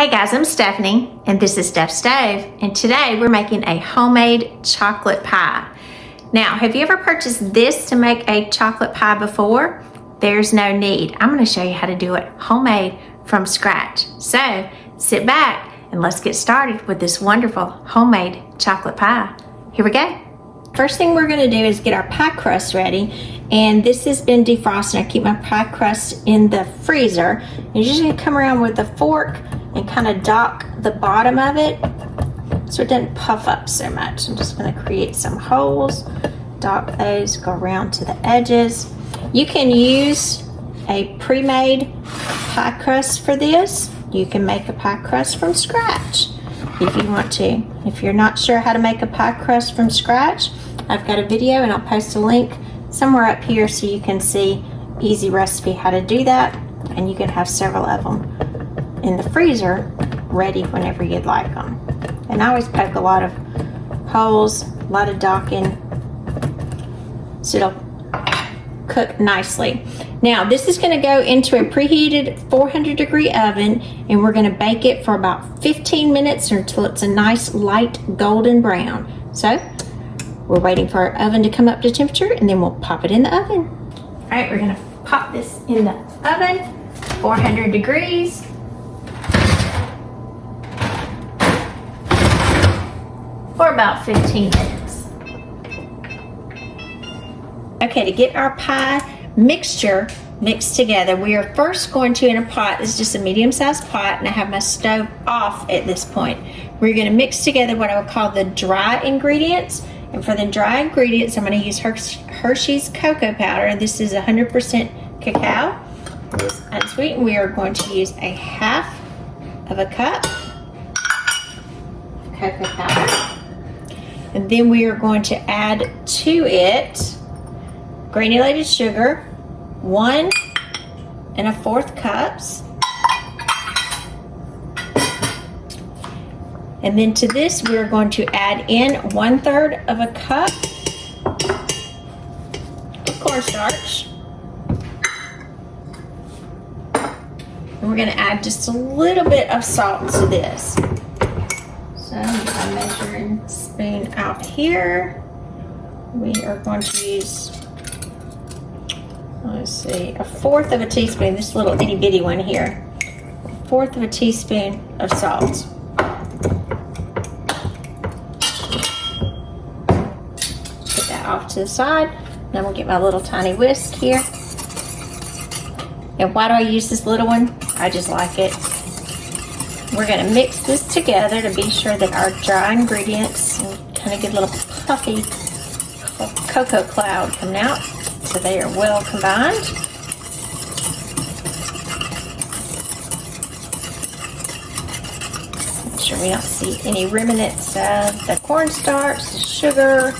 Hey guys, I'm Stephanie and this is Steph's Stove, and today we're making a homemade chocolate pie. Now, have you ever purchased this to make a chocolate pie before? There's no need. I'm going to show you how to do it homemade from scratch. So sit back and let's get started with this wonderful homemade chocolate pie. Here we go. First thing we're going to do is get our pie crust ready, and this has been defrosted. I keep my pie crust in the freezer. You're just going to come around with a fork and kind of dock the bottom of it so it doesn't puff up so much. I'm just going to create some holes, dock those, go around to the edges. You can use a pre-made pie crust for this. You can make a pie crust from scratch if you want to. If you're not sure how to make a pie crust from scratch, I've got a video and I'll post a link somewhere up here so you can see easy recipe how to do that, and you can have several of them in the freezer ready whenever you'd like them. And I always poke a lot of holes, a lot of docking, so it'll cook nicely. Now this is going to go into a preheated 400-degree oven, and we're going to bake it for about 15 minutes until it's a nice light golden brown. So we're waiting for our oven to come up to temperature, and then we'll pop it in the oven. All right, we're going to pop this in the oven, 400 degrees. For about 15 minutes. Okay, to get our pie mixture mixed together, we are first going to, in a pot, this is just a medium-sized pot, and I have my stove off at this point. We're going to mix together what I would call the dry ingredients. And for the dry ingredients, I'm going to use Hershey's cocoa powder. This is 100% cacao. It's unsweetened. We are going to use a half of a cup of cocoa powder. And then we are going to add to it granulated sugar, 1 1/4 cups. And then to this, we're going to add in 1/3 of a cup of cornstarch. And we're going to add just a little bit of salt to this. So I'm measuring spoon out here. We are going to use, let's see, 1/4 of a teaspoon, this little itty bitty one here. 1/4 of a teaspoon of salt. Put that off to the side. Then we'll get my little tiny whisk here. And why do I use this little one? I just like it. We're going to mix this together to be sure that our dry ingredients kind of get a little puffy cocoa cloud coming out, so they are well combined. Make sure we don't see any remnants of the cornstarch, the sugar,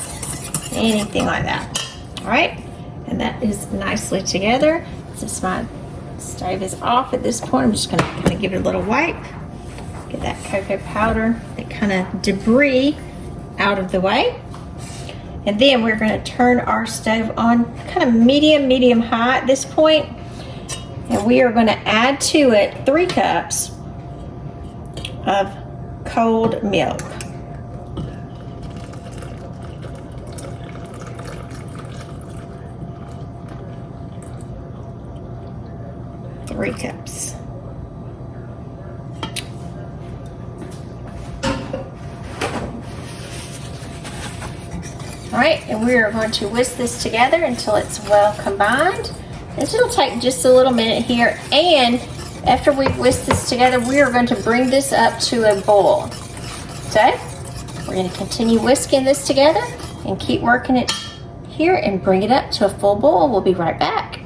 anything like that. All right, and that is nicely together. Since my stove is off at this point, I'm just going to kind of give it a little wipe. Get that cocoa powder, that kind of debris out of the way. And then we're going to turn our stove on kind of medium high at this point. And we are going to add to it 3 cups of cold milk. Three cups. All right, and we are going to whisk this together until it's well combined. This will take just a little minute here, and after we whisk this together, we are going to bring this up to a boil. So we're going to continue whisking this together and keep working it here and bring it up to a full boil. We'll be right back.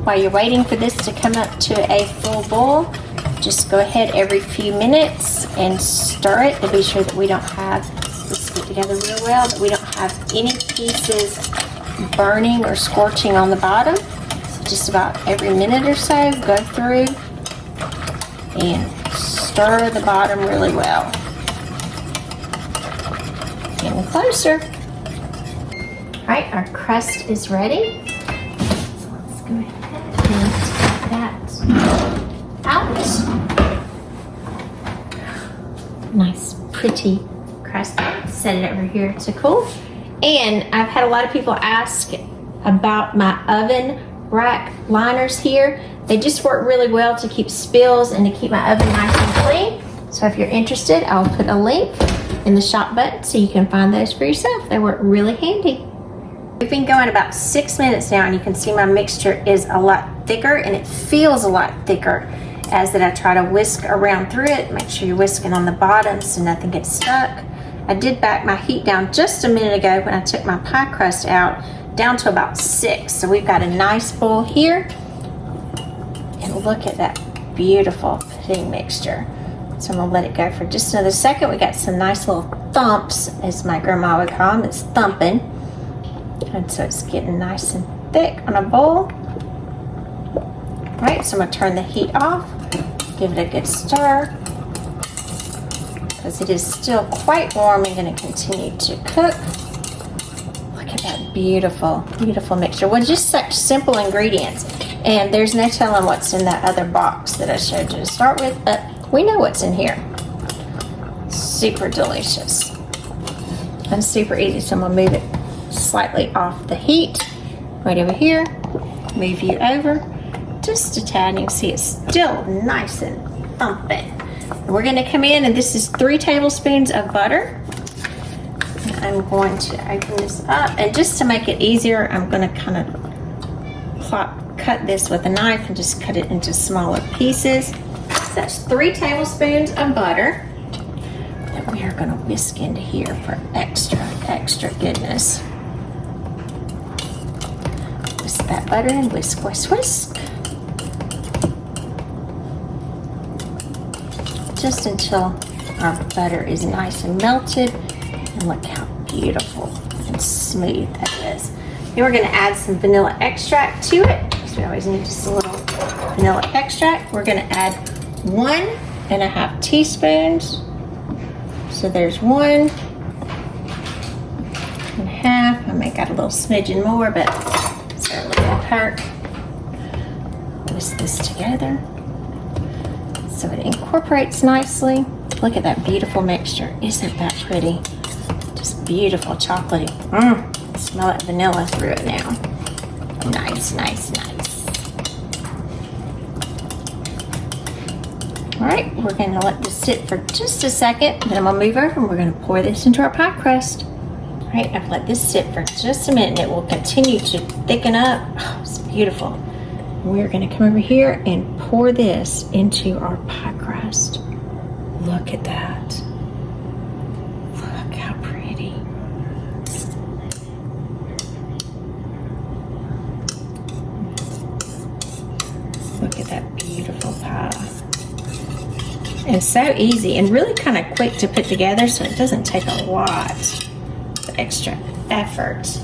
While you're waiting for this to come up to a full boil, just go ahead every few minutes and stir it to be sure that we don't have this get together real well, that we don't have any pieces burning or scorching on the bottom. So just about every minute or so, go through and stir the bottom really well. Getting closer. All right, our crust is ready. So let's go ahead and take that out. pretty crust. Set it over here to cool. And I've had a lot of people ask about my oven rack liners here. They just work really well to keep spills and to keep my oven nice and clean. So if you're interested, I'll put a link in the shop button so you can find those for yourself. They work really handy. We've been going about 6 minutes now, and you can see my mixture is a lot thicker, and it feels a lot thicker as that I try to whisk around through it. Make sure you're whisking on the bottom so nothing gets stuck. I did back my heat down just a minute ago when I took my pie crust out, down to about 6. So we've got a nice bowl here, and look at that beautiful pudding mixture. So I'm gonna let it go for just another second. We got some nice little thumps, as my grandma would call them. It's thumping. And so it's getting nice and thick on a bowl. All right, so I'm gonna turn the heat off, give it a good stir, because it is still quite warm and gonna continue to cook. Look at that beautiful, beautiful mixture. Well, just such simple ingredients. And there's no telling what's in that other box that I showed you to start with, but we know what's in here. Super delicious. And super easy, so I'm gonna move it slightly off the heat right over here. Move you over just a tad, and you can see it's still nice and thumping. And we're going to come in, and this is 3 tablespoons of butter. And I'm going to open this up, and just to make it easier, I'm going to kind of cut this with a knife and just cut it into smaller pieces. So that's 3 tablespoons of butter that we are going to whisk into here for extra goodness. Whisk that butter and whisk, whisk, whisk. Just until our butter is nice and melted. And look how beautiful and smooth that is. Then we're going to add some vanilla extract to it, because we always need just a little vanilla extract. We're going to add 1.5 teaspoons. So there's 1.5. I may got a little smidgen more, but certainly won't hurt. Whisk this together so it incorporates nicely. Look at that beautiful mixture. Isn't that pretty? Just beautiful, chocolatey. Smell that vanilla through it now. Nice, nice, nice. All right, we're gonna let this sit for just a second, then I'm gonna move over and we're gonna pour this into our pie crust. All right, I've let this sit for just a minute, and it will continue to thicken up. Oh, it's beautiful. We're gonna come over here and pour this into our pie crust. Look at that. Look how pretty. Look at that beautiful pie. And so easy and really kind of quick to put together, so it doesn't take a lot of extra effort.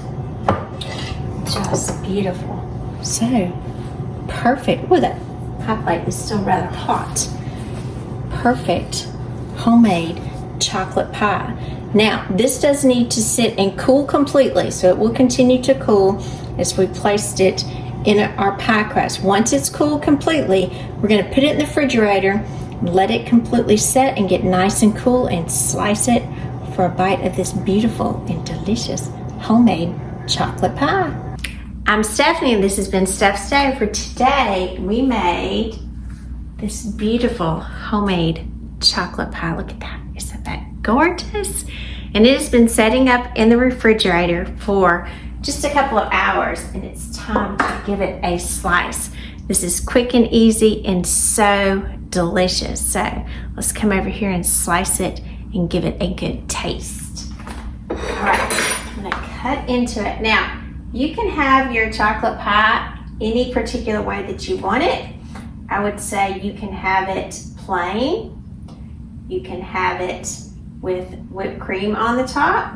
Just beautiful. So perfect. Oh, that pie plate is still rather hot. Perfect homemade chocolate pie. Now, this does need to sit and cool completely, so it will continue to cool as we placed it in our pie crust. Once it's cooled completely, we're going to put it in the refrigerator, let it completely set and get nice and cool, and slice it for a bite of this beautiful and delicious homemade chocolate pie. I'm Stephanie, and this has been Steph's Day. For today, we made this beautiful homemade chocolate pie. Look at that. Isn't that gorgeous? And it has been setting up in the refrigerator for just a couple of hours, and it's time to give it a slice. This is quick and easy and so delicious. So let's come over here and slice it and give it a good taste. All right, I'm gonna cut into it. Now, you can have your chocolate pie any particular way that you want it. I would say you can have it plain. You can have it with whipped cream on the top.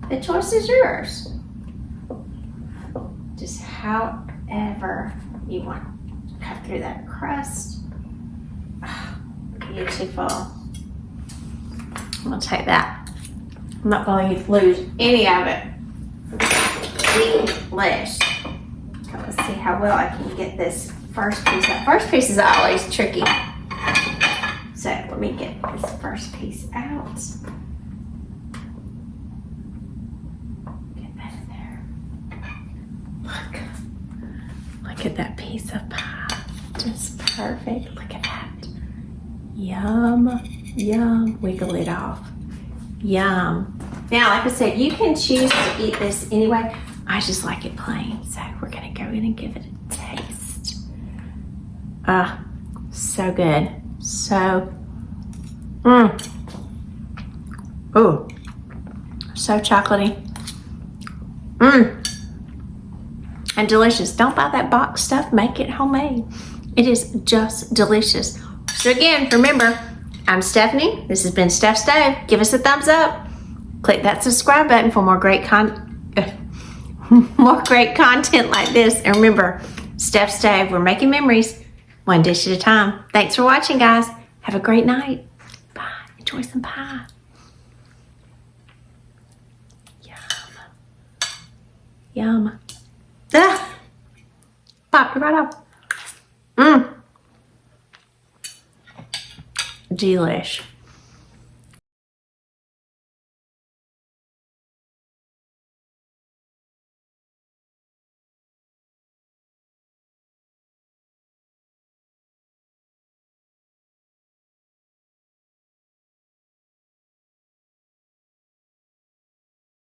The choice is yours. Just however you want. Cut through that crust. Oh, beautiful. I'm gonna take that. I'm not going to lose any of it. Delish. Let's see how well I can get this first piece. That first piece is always tricky. So we're let me get this first piece out. Get that in there. Look at that piece of pie. Just perfect. Look at that. Yum, yum. Wiggle it off. Yum. Now, like I said, you can choose to eat this anyway. I just like it plain, so we're gonna go in and give it a taste. So good. So, oh, so chocolatey. And delicious. Don't buy that box stuff. Make it homemade. It is just delicious. So again, remember, I'm Stephanie. This has been Steph's Stove. Give us a thumbs up. Click that subscribe button for more great content like this. And remember, Steph's Stove, we're making memories one dish at a time. Thanks for watching, guys. Have a great night. Bye. Enjoy some pie. Yum. Yum. Pop it right off. Delish.